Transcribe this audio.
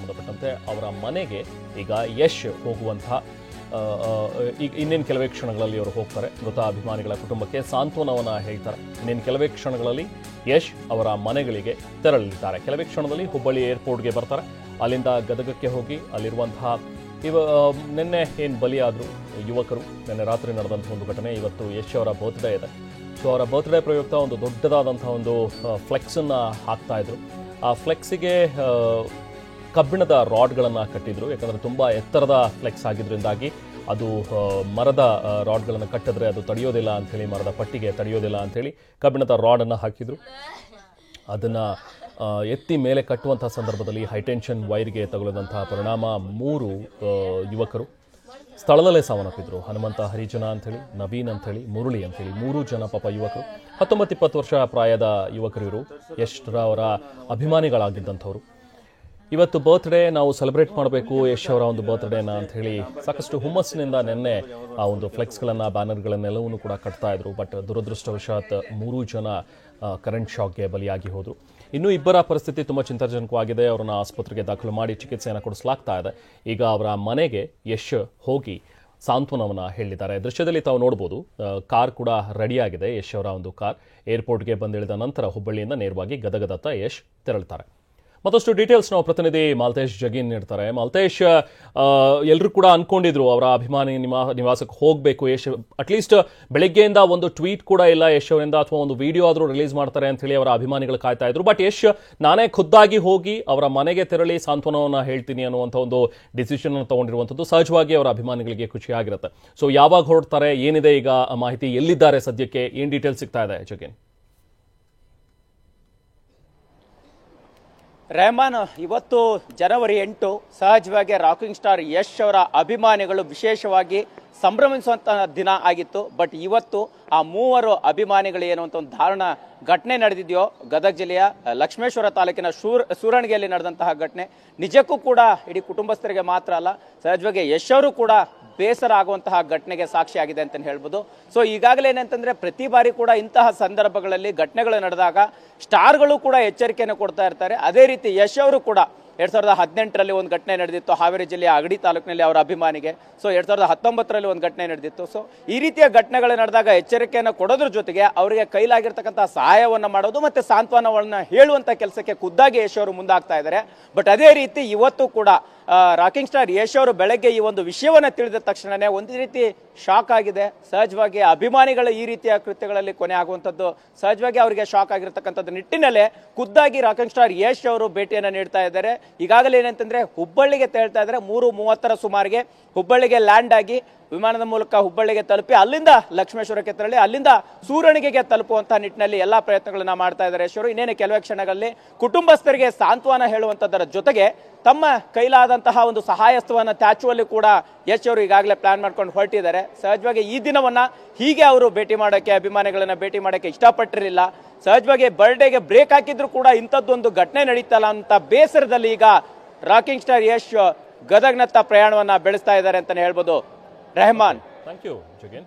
ಸಂಬಂಧಪಟ್ಟಂತೆ ಅವರ ಮನೆಗೆ ಈಗ ಯಶ್ ಹೋಗುವಂತಹ ಈಗ ಇನ್ನೇನು ಕೆಲವೇ ಕ್ಷಣಗಳಲ್ಲಿ ಅವರು ಹೋಗ್ತಾರೆ. ಮೃತ ಅಭಿಮಾನಿಗಳ ಕುಟುಂಬಕ್ಕೆ ಸಾಂತ್ವನವನ್ನು ಹೇಳ್ತಾರೆ. ಇನ್ನೇನು ಕೆಲವೇ ಕ್ಷಣಗಳಲ್ಲಿ ಯಶ್ ಅವರ ಮನೆಗಳಿಗೆ ತೆರಳಲಿದ್ದಾರೆ. ಕೆಲವೇ ಕ್ಷಣದಲ್ಲಿ ಹುಬ್ಬಳ್ಳಿ ಏರ್ಪೋರ್ಟ್ಗೆ ಬರ್ತಾರೆ. ಅಲ್ಲಿಂದ ಗದಗಕ್ಕೆ ಹೋಗಿ ಅಲ್ಲಿರುವಂತಹ ನಿನ್ನೆ ಏನು ಬಲಿಯಾದರು ಯುವಕರು, ನಿನ್ನೆ ರಾತ್ರಿ ನಡೆದಂಥ ಒಂದು ಘಟನೆ. ಇವತ್ತು ಯಶ್ ಅವರ ಬರ್ತ್ಡೇ ಇದೆ. ಸೊ ಅವರ ಬರ್ತ್ಡೇ ಪ್ರಯುಕ್ತ ಒಂದು ದೊಡ್ಡದಾದಂಥ ಒಂದು ಫ್ಲೆಕ್ಸನ್ನು ಹಾಕ್ತಾಯಿದ್ರು. ಆ ಫ್ಲೆಕ್ಸಿಗೆ ಕಬ್ಬಿಣದ ರಾಡ್ಗಳನ್ನು ಕಟ್ಟಿದ್ರು. ಯಾಕಂದರೆ ತುಂಬ ಎತ್ತರದ ಫ್ಲೆಕ್ಸ್ ಆಗಿದ್ದರಿಂದಾಗಿ ಅದು ಮರದ ರಾಡ್ಗಳನ್ನು ಕಟ್ಟಿದ್ರೆ ಅದು ತಡೆಯೋದಿಲ್ಲ ಅಂಥೇಳಿ, ಮರದ ಪಟ್ಟಿಗೆ ತಡೆಯೋದಿಲ್ಲ ಅಂಥೇಳಿ ಕಬ್ಬಿಣದ ರಾಡನ್ನು ಹಾಕಿದರು. ಅದನ್ನು ಎತ್ತಿ ಮೇಲೆ ಕಟ್ಟುವಂಥ ಸಂದರ್ಭದಲ್ಲಿ ಹೈಟೆನ್ಷನ್ ವೈರ್ಗೆ ತಗುಲಿದಂತಹ ಪರಿಣಾಮ 3 ಯುವಕರು ಸ್ಥಳದಲ್ಲೇ ಸಾವನ್ನಪ್ಪಿದ್ರು. ಹನುಮಂತ ಹರಿಜನ ಅಂಥೇಳಿ, ನವೀನ್ ಅಂಥೇಳಿ, ಮುರಳಿ ಅಂಥೇಳಿ 3 ಜನ ಪಾಪ ಯುವಕರು. 19-20 ವರ್ಷ ಪ್ರಾಯದ ಯುವಕರು ಇವರು. ಯಶ್ ಅವರ ಅಭಿಮಾನಿಗಳಾಗಿದ್ದಂಥವ್ರು. ಇವತ್ತು ಬರ್ತ್ಡೇ ನಾವು ಸೆಲೆಬ್ರೇಟ್ ಮಾಡಬೇಕು ಯಶ್ ಅವರ ಒಂದು ಬರ್ತ್ಡೇನ ಅಂಥೇಳಿ ಸಾಕಷ್ಟು ಹುಮ್ಮಸ್ಸಿನಿಂದ ನಿನ್ನೆ ಆ ಒಂದು ಫ್ಲೆಕ್ಸ್ಗಳನ್ನು, ಬ್ಯಾನರ್ಗಳನ್ನೆಲ್ಲವನ್ನೂ ಕೂಡ ಕಟ್ತಾ ಇದ್ರು. ಬಟ್ ದುರದೃಷ್ಟವಶಾತ್ 3 ಜನ ಕರೆಂಟ್ ಶಾಕ್ಗೆ ಬಲಿಯಾಗಿ ಹೋದರು. ಇನ್ನೂ 2 ಪರಿಸ್ಥಿತಿ ತುಂಬ ಚಿಂತಾಜನಕವಾಗಿದೆ. ಅವರನ್ನು ಆಸ್ಪತ್ರೆಗೆ ದಾಖಲು ಮಾಡಿ ಚಿಕಿತ್ಸೆಯನ್ನು ಕೊಡಿಸಲಾಗ್ತಾ ಇದೆ. ಈಗ ಅವರ ಮನೆಗೆ ಯಶ್ ಹೋಗಿ ಸಾಂತ್ವನವನ್ನು ಹೇಳಿದ್ದಾರೆ. ದೃಶ್ಯದಲ್ಲಿ ತಾವು ನೋಡ್ಬೋದು, ಕಾರ್ ಕೂಡ ರೆಡಿಯಾಗಿದೆ. ಯಶ್ ಅವರ ಒಂದು ಕಾರ್ ಏರ್ಪೋರ್ಟ್ಗೆ ಬಂದಿಳಿದ ನಂತರ ಹುಬ್ಬಳ್ಳಿಯಿಂದ ನೇರವಾಗಿ ಗದಗದತ್ತ ಯಶ್ ತೆರಳುತ್ತಾರೆ. ಮತ್ತಷ್ಟು ಡೀಟೇಲ್ಸ್ ನಾವು ಪ್ರತಿನಿಧಿ ಮಾಲ್ತೇಶ್ ಜಗೀನ್ ನೀಡ್ತಾರೆ. ಮಾಲ್ತೇಶ್, ಎಲ್ಲರೂ ಕೂಡ ಅನ್ಕೊಂಡಿದ್ರು ಅವರ ಅಭಿಮಾನಿ ನಿವಾಸಕ್ಕೆ ಹೋಗಬೇಕು ಯಶ್. ಅಟ್ಲೀಸ್ಟ್ ಬೆಳಗ್ಗೆಯಿಂದ ಒಂದು ಟ್ವೀಟ್ ಕೂಡ ಇಲ್ಲ ಯಶ್ ಅವರಿಂದ, ಅಥವಾ ಒಂದು ವಿಡಿಯೋ ಆದರೂ ರಿಲೀಸ್ ಮಾಡ್ತಾರೆ ಅಂತ ಹೇಳಿ ಅವರ ಅಭಿಮಾನಿಗಳು ಕಾಯ್ತಾ ಇದ್ರು. ಬಟ್ ಯಶ್ ನಾನೇ ಖುದ್ದಾಗಿ ಹೋಗಿ ಅವರ ಮನೆಗೆ ತೆರಳಿ ಸಾಂತ್ವನವನ್ನು ಹೇಳ್ತೀನಿ ಅನ್ನುವಂಥ ಒಂದು ಡಿಸಿಷನ್ ಅನ್ನು ತಗೊಂಡಿರುವಂಥದ್ದು ಸಹಜವಾಗಿ ಅವರ ಅಭಿಮಾನಿಗಳಿಗೆ ಖುಷಿಯಾಗಿರುತ್ತೆ. ಸೊ ಯಾವಾಗ ಹೊರಡ್ತಾರೆ, ಏನಿದೆ ಈಗ ಮಾಹಿತಿ, ಎಲ್ಲಿದ್ದಾರೆ ಸದ್ಯಕ್ಕೆ, ಏನು ಡೀಟೇಲ್ಸ್ ಸಿಗ್ತಾ ಇದೆ ಜಗೀನ್? ರೆಹಮಾನ್, ಇವತ್ತು ಜನವರಿ 8 ಸಹಜವಾಗಿ ರಾಕಿಂಗ್ ಸ್ಟಾರ್ ಯಶ್ ಅವರ ಅಭಿಮಾನಿಗಳು ವಿಶೇಷವಾಗಿ ಸಂಭ್ರಮಿಸುವಂತಹ ದಿನ ಆಗಿತ್ತು. ಬಟ್ ಇವತ್ತು ಆ 3 ಅಭಿಮಾನಿಗಳು ಏನು ಅಂತ ಒಂದು ದಾರುಣ ಘಟನೆ ನಡೆದಿದೆಯೋ, ಗದಗ ಜಿಲ್ಲೆಯ ಲಕ್ಷ್ಮೇಶ್ವರ ತಾಲೂಕಿನ ಸೂರಣಗಿಯಲ್ಲಿ ನಡೆದಂತಹ ಘಟನೆ ನಿಜಕ್ಕೂ ಕೂಡ ಇಡೀ ಕುಟುಂಬಸ್ಥರಿಗೆ ಮಾತ್ರ ಅಲ್ಲ, ಸಹಜವಾಗಿ ಯಶ್ ಅವರು ಕೂಡ ಬೇಸರ ಆಗುವಂತಹ ಘಟನೆಗೆ ಸಾಕ್ಷಿಯಾಗಿದೆ ಅಂತ ಹೇಳ್ಬೋದು. ಸೊ ಈಗಾಗಲೇ ಏನಂತಂದ್ರೆ ಪ್ರತಿ ಬಾರಿ ಕೂಡ ಇಂತಹ ಸಂದರ್ಭಗಳಲ್ಲಿ ಘಟನೆಗಳು ನಡೆದಾಗ ಸ್ಟಾರ್ಗಳು ಕೂಡ ಎಚ್ಚರಿಕೆಯನ್ನು ಕೊಡ್ತಾ ಇರ್ತಾರೆ. ಅದೇ ರೀತಿ ಯಶ್ ಅವರು ಕೂಡ 2018ರಲ್ಲಿ ಒಂದು ಘಟನೆ ನಡೆದಿತ್ತು ಹಾವೇರಿ ಜಿಲ್ಲೆಯ ಅಗಡಿ ತಾಲೂಕಿನಲ್ಲಿ ಅವರ ಅಭಿಮಾನಿಗೆ. ಸೊ 2019ರಲ್ಲಿ ಒಂದು ಘಟನೆ ನಡೆದಿತ್ತು. ಸೊ ಈ ರೀತಿಯ ಘಟನೆಗಳು ನಡೆದಾಗ ಎಚ್ಚರಿಕೆಯನ್ನು ಕೊಡೋದ್ರ ಜೊತೆಗೆ ಅವರಿಗೆ ಕೈಲಾಗಿರ್ತಕ್ಕಂಥ ಸಹಾಯವನ್ನು ಮಾಡೋದು ಮತ್ತೆ ಸಾಂತ್ವನವನ್ನು ಹೇಳುವಂತ ಕೆಲಸಕ್ಕೆ ಖುದ್ದಾಗಿ ಯಶ್ ಅವರು ಮುಂದಾಗ್ತಾ ಇದ್ದಾರೆ. ಬಟ್ ಅದೇ ರೀತಿ ಇವತ್ತು ಕೂಡ ರಾಕಿಂಗ್ ಸ್ಟಾರ್ ಯಶ್ ಅವರು ಬೆಳಗ್ಗೆ ಈ ಒಂದು ವಿಷಯವನ್ನು ತಿಳಿದ ತಕ್ಷಣನೇ ಒಂದು ರೀತಿ ಶಾಕ್ ಆಗಿದೆ. ಸಹಜವಾಗಿ ಅಭಿಮಾನಿಗಳ ಈ ರೀತಿಯ ಕೃತ್ಯಗಳಲ್ಲಿ ಕೊನೆ ಆಗುವಂಥದ್ದು ಸಹಜವಾಗಿ ಅವರಿಗೆ ಶಾಕ್ ಆಗಿರ್ತಕ್ಕಂಥದ್ದು ನಿಟ್ಟಿನಲ್ಲೇ ಖುದ್ದಾಗಿ ರಾಕಿಂಗ್ ಸ್ಟಾರ್ ಯಶ್ ಅವರು ಭೇಟಿಯನ್ನು ನೀಡ್ತಾ ಇದ್ದಾರೆ. ಈಗಾಗಲೇ ಏನಂತಂದ್ರೆ ಹುಬ್ಬಳ್ಳಿಗೆ ತೆರಳ್ತಾ ಇದ್ದಾರೆ. 3:30 ಸುಮಾರಿಗೆ ಹುಬ್ಬಳ್ಳಿಗೆ ಲ್ಯಾಂಡ್ ಆಗಿ ವಿಮಾನದ ಮೂಲಕ ಹುಬ್ಬಳ್ಳಿಗೆ ತಲುಪಿ ಅಲ್ಲಿಂದ ಲಕ್ಷ್ಮೇಶ್ವರಕ್ಕೆ ತೆರಳಿ ಅಲ್ಲಿಂದ ಸೂರಣಗಿಗೆ ತಲುಪುವಂತಹ ನಿಟ್ಟಿನಲ್ಲಿ ಎಲ್ಲಾ ಪ್ರಯತ್ನಗಳನ್ನ ಮಾಡ್ತಾ ಇದ್ದಾರೆ ಯಶ್ ಅವರು. ಇನ್ನೇನು ಕೆಲವೇ ಕ್ಷಣಗಳಲ್ಲಿ ಕುಟುಂಬಸ್ಥರಿಗೆ ಸಾಂತ್ವನ ಹೇಳುವಂತದ್ದರ ಜೊತೆಗೆ ತಮ್ಮ ಕೈಲಾದಂತಹ ಒಂದು ಸಹಾಯಸ್ತವನ್ನ ತ್ಯಾಚುವಲ್ಲಿ ಕೂಡ ಯಶ್ ಅವರು ಈಗಾಗಲೇ ಪ್ಲಾನ್ ಮಾಡ್ಕೊಂಡು ಹೊರಟಿದ್ದಾರೆ. ಸಹಜವಾಗಿ ಈ ದಿನವನ್ನ ಹೀಗೆ ಅವರು ಭೇಟಿ ಮಾಡೋಕ್ಕೆ, ಅಭಿಮಾನಿಗಳನ್ನ ಭೇಟಿ ಮಾಡೋಕ್ಕೆ ಇಷ್ಟಪಟ್ಟಿರಲಿಲ್ಲ. ಸಹಜವಾಗಿ ಬರ್ಡೇಗೆ ಬ್ರೇಕ್ ಹಾಕಿದ್ರು ಕೂಡ ಇಂಥದ್ದೊಂದು ಘಟನೆ ನಡೀತಲ್ಲ ಅಂತ ಬೇಸರದಲ್ಲಿ ಈಗ ರಾಕಿಂಗ್ ಸ್ಟಾರ್ ಯಶ್ ಗದಗ್ನತ್ತ ಪ್ರಯಾಣವನ್ನ ಬೆಳೆಸ್ತಾ ಇದ್ದಾರೆ ಅಂತಾನೆ ಹೇಳ್ಬೋದು. Rehman, thank you ಜಗೀನ್.